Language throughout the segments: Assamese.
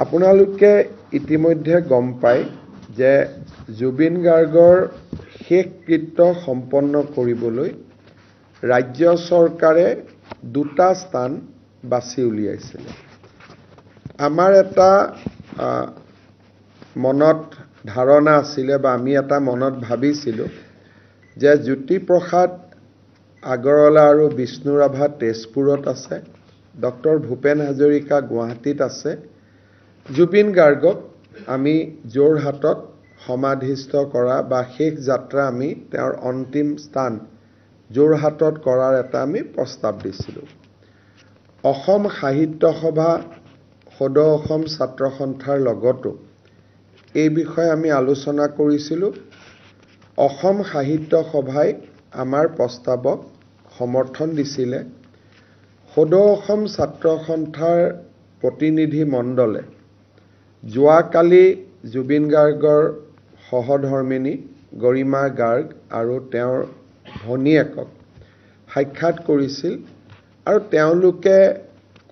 আপোনালোকে ইতিমধ্যে গম পায় যে জুবিন গাৰ্গৰ শেষ কৃত্য সম্পন্ন কৰিবলৈ ৰাজ্য চৰকাৰে দুটা স্থান বাছি উলিয়াইছিল। আমাৰ এটা মনত ধাৰণা আছিলে বা আমি এটা মনত ভাবিছিলোঁ যে জ্যোতিপ্ৰসাদ আগৰৱালা আৰু বিষ্ণু ৰাভা তেজপুৰত আছে, ডক্টৰ ভূপেন হাজৰিকা গুৱাহাটীত আছে, জুবিন গাৰ্গক আমি যোৰহাটত সমাধিস্থ কৰা বা শেষ যাত্ৰা আমি তেওঁৰ অন্তিম স্থান যোৰহাটত কৰাৰ এটা আমি প্ৰস্তাৱ দিছিলোঁ। অসম সাহিত্য সভা সদৌ অসম ছাত্ৰ সন্থাৰ লগতো এই বিষয়ে আমি আলোচনা কৰিছিলোঁ। অসম সাহিত্য সভাই আমাৰ প্ৰস্তাৱক সমৰ্থন দিছিলে। সদৌ অসম ছাত্ৰ সন্থাৰ প্ৰতিনিধি মণ্ডলে যোৱাকালি জুবিন গাৰ্গৰ সহধৰ্মিনী গৰিমা গাৰ্গ আৰু তেওঁৰ ভনীয়েকক সাক্ষাৎ কৰিছিল আৰু তেওঁলোকে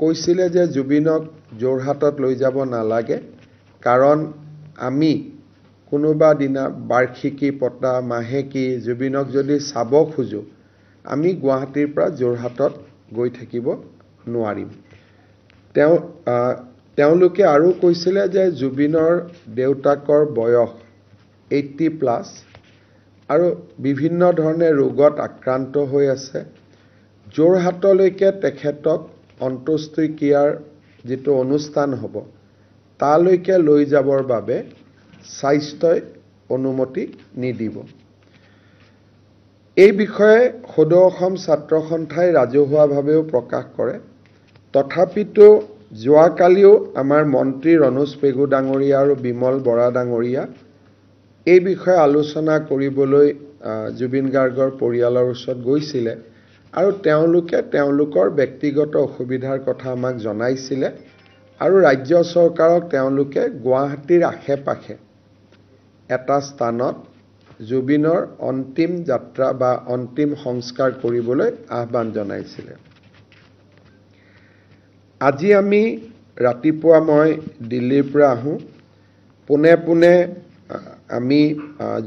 কৈছিলে যে জুবিনক যোৰহাটত লৈ যাব নালাগে, কাৰণ আমি কোনোবা দিনা বাৰ্ষিকী পতা মাহেকী জুবিনক যদি চাব খোজো আমি গুৱাহাটীৰ পৰা যোৰহাটত গৈ থাকিব নোৱাৰিম। তেওঁলোকে আৰু কৈছিলে যে জুবিনৰ দেউতাকৰ বয়স 80+ আৰু বিভিন্ন ধৰণে ৰোগত আক্ৰান্ত হৈ আছে। যোৰহাটলৈকে তেখেতক অন্ত্যেষ্টিক্ৰিয়াৰ যিটো অনুষ্ঠান হ'ব তালৈকে লৈ যাবৰ বাবে স্বাস্থ্যই অনুমতি নিদিব। এই বিষয়ে সদৌ অসম ছাত্ৰ সন্থাই ৰাজহুৱাভাৱেও প্ৰকাশ কৰে। তথাপিতো যোৱাকালিও আমাৰ মন্ত্ৰী ৰণোজ পেগু ডাঙৰীয়া আৰু বিমল বৰা ডাঙৰীয়া এই বিষয়ে আলোচনা কৰিবলৈ জুবিন গাৰ্গৰ পৰিয়ালৰ ওচৰত গৈছিলে আৰু তেওঁলোকে তেওঁলোকৰ ব্যক্তিগত অসুবিধাৰ কথা আমাক জনাইছিলে আৰু ৰাজ্য চৰকাৰক তেওঁলোকে গুৱাহাটীৰ আশে-পাশে এটা স্থানত জুবিনৰ অন্তিম যাত্ৰা বা অন্তিম সংস্কাৰ কৰিবলৈ আহ্বান জনাইছিলে। আজি আমি ৰাতিপুৱা মই দিল্লীৰ পৰা আহোঁ, পোনে আমি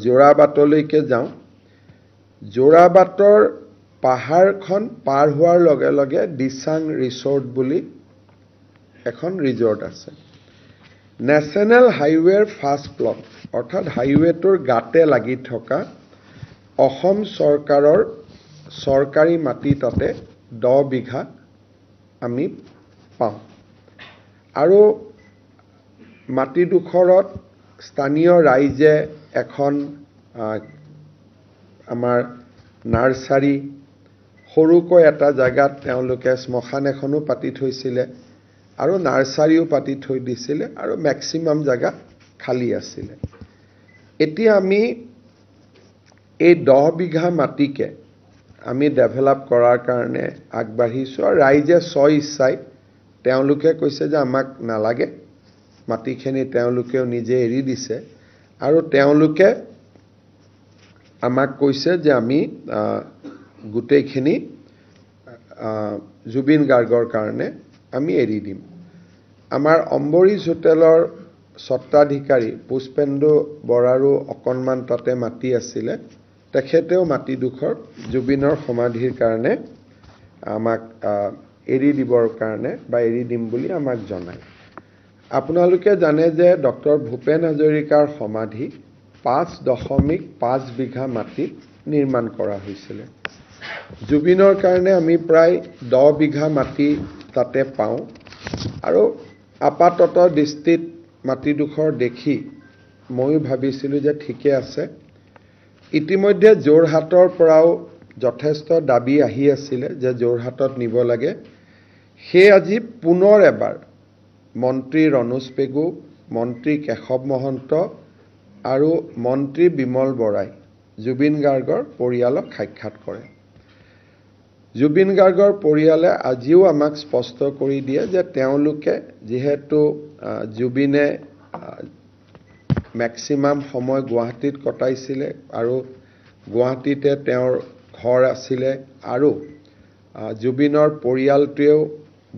যোৰাবাটলৈকে যাওঁ। যোৰাবাটৰ পাহাৰখন পাৰ হোৱাৰ লগে লগে দিচাং ৰিজৰ্ট বুলি এখন ৰিজৰ্ট আছে। নেশ্যনেল হাইৱেৰ ফাৰ্ষ্ট প্লট অৰ্থাৎ হাইৱেটোৰ গাতে লাগি থকা অসম চৰকাৰৰ চৰকাৰী মাটি তাতে 10 বিঘা আমি পাওঁ আৰু মাটিডোখৰত স্থানীয় ৰাইজে এখন আমাৰ নাৰ্চাৰী সৰুকৈ এটা জেগাত তেওঁলোকে শ্মশান এখনো পাতি থৈছিলে আৰু নাৰ্চাৰীও পাতি থৈ দিছিলে আৰু মেক্সিমাম জেগা খালী আছিলে। এতিয়া আমি এই 10 বিঘা মাটিকে আমি ডেভেলপ কৰাৰ কাৰণে আগবাঢ়িছোঁ আৰু ৰাইজে ইচ্ছাই তেওঁলোকে কৈছে যে আমাক নালাগে, মাটিখিনি তেওঁলোকেও নিজে এৰি দিছে আৰু তেওঁলোকে আমাক কৈছে যে আমি গোটেইখিনি জুবিন গাৰ্গৰ কাৰণে আমি এৰি দিম। আমাৰ অম্বৰীজ হোটেলৰ স্বত্বাধিকাৰী পুষ্পেন্দু বৰাৰো অকণমান তাতে মাটি আছিলে, তেখেতেও মাটিডোখৰ জুবিনৰ সমাধিৰ কাৰণে আমাক এৰি দিবৰ কাৰণে বা এৰি দিম বুলি আমাক জনায়। আপোনালোকে জানে যে ডক্টৰ ভূপেন হাজৰিকাৰ সমাধি 5.5 বিঘা মাটিত নিৰ্মাণ কৰা হৈছিলে। জুবিনৰ কাৰণে আমি প্ৰায় 10 বিঘা মাটি তাতে পাওঁ আৰু আপাতত দৃষ্টিত মাটিডোখৰ দেখি ময়ো ভাবিছিলোঁ যে ঠিকে আছে। ইতিমধ্যে যোৰহাটৰ পৰাও যথেষ্ট দাবী আহি আছিলে যে যোৰহাটত নিব লাগে। সেই আজি পুনৰ এবাৰ মন্ত্ৰী ৰণোজ পেগু, মন্ত্ৰী কেশৱ মহন্ত আৰু মন্ত্ৰী বিমল বৰাই জুবিন গাৰ্গৰ পৰিয়ালক সাক্ষাৎ কৰে। জুবিন গাৰ্গৰ পৰিয়ালে আজিও আমাক স্পষ্ট কৰি দিয়ে যে তেওঁলোকে যিহেতু জুবিনে মেক্সিমাম সময় গুৱাহাটীত কটাইছিলে আৰু গুৱাহাটীতে তেওঁৰ ঘৰ আছিলে আৰু জুবিনৰ পৰিয়ালটোৱেও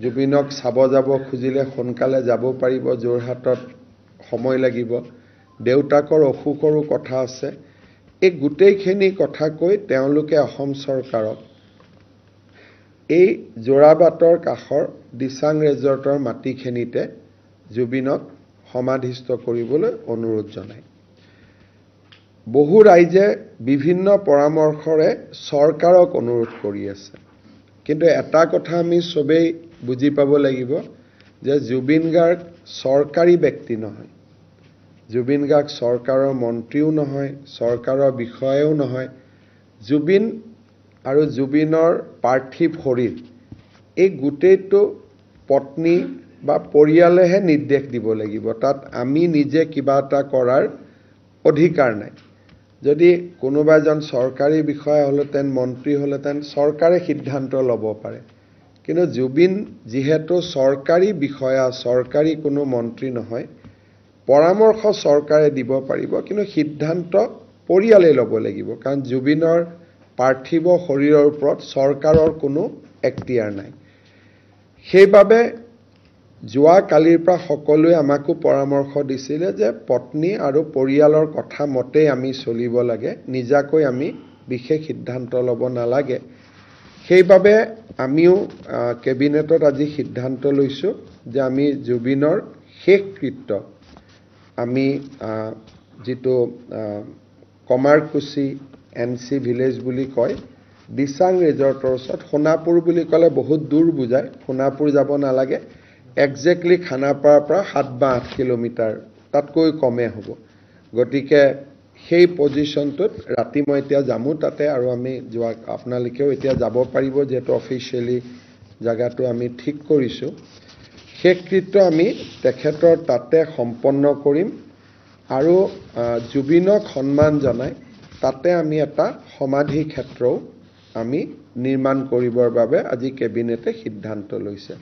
জুবিনক চাব যাব খুজিলে সোনকালে যাব পাৰিব, যোৰহাটত সময় লাগিব, দেউতাকৰ অসুখৰো কথা আছে। এই গোটেইখিনি কথা কৈ তেওঁলোকে অসম চৰকাৰক এই যোৰাবাটৰ কাষৰ দিচাং ৰেজৰ্টৰ মাটিখিনিতে জুবিনক সমাধিস্থ কৰিবলৈ অনুৰোধ জনায়। বহু ৰাইজে বিভিন্ন পৰামৰ্শৰে চৰকাৰক অনুৰোধ কৰি আছে, কিন্তু এটা কথা আমি সবেই বুজি পাব লাগিব যে জুবিন গাৰ্গ চৰকাৰী ব্যক্তি নহয়, জুবিন গাৰ্গ চৰকাৰৰ মন্ত্ৰীও নহয়, চৰকাৰৰ বিষয়াও নহয়। জুবিন আৰু জুবিনৰ পাৰ্থিৱ শৰীৰ এই গোটেইটো পত্নী বা পৰিয়ালেহে নিৰ্দেশ দিব লাগিব, তাত আমি নিজে কিবা এটা কৰাৰ অধিকাৰ নাই। যদি কোনোবা এজন চৰকাৰী বিষয়া হ'লেতেন, মন্ত্ৰী হ'লেতেন, চৰকাৰে সিদ্ধান্ত ল'ব পাৰে, কিন্তু জুবিন যিহেতু চৰকাৰী বিষয়া, চৰকাৰী কোনো মন্ত্ৰী নহয়, পৰামৰ্শ চৰকাৰে দিব পাৰিব, কিন্তু সিদ্ধান্ত পৰিয়ালে ল'ব লাগিব, কাৰণ জুবিনৰ পাৰ্থিৱ শৰীৰৰ ওপৰত চৰকাৰৰ কোনো এখতিয়াৰ নাই। সেইবাবে যোৱা কালিৰ পৰা সকলোৱে আমাকো পৰামৰ্শ দিছিলে যে পত্নী আৰু পৰিয়ালৰ কথা মতেই আমি চলিব লাগে, নিজাকৈ আমি বিশেষ সিদ্ধান্ত ল'ব নালাগে। সেইবাবে আমিও কেবিনেটত আজি সিদ্ধান্ত লৈছোঁ যে আমি জুবিনৰ শেষকৃত্য আমি যিটো কমাৰকুছি NC ভিলেজ বুলি কয়, দিচাং ৰিজৰ্টৰ ওচৰত, সোণাপুৰ বুলি ক'লে বহুত দূৰ বুজায়, সোণাপুৰ যাব নালাগে, একজেক্টলি খানাপাৰাৰ পৰা 7 বা 8 কিলোমিটাৰ, তাতকৈ কমে হ'ব। গতিকে সেই পজিশ্যনটোত ৰাতি মই এতিয়া যামো তাতে, আৰু আমি আপোনালোকেও এতিয়া যাব পাৰিব, যিহেতু অফিচিয়েলি জাগাটো আমি ঠিক কৰিছোঁ। শেষকৃত্য আমি তেখেতৰ তাতে সম্পন্ন কৰিম, আৰু জুবিনক সন্মান জনাই তাতে আমি এটা সমাধি ক্ষেত্ৰও আমি নিৰ্মাণ কৰিবৰ বাবে আজি কেবিনেটে সিদ্ধান্ত লৈছে।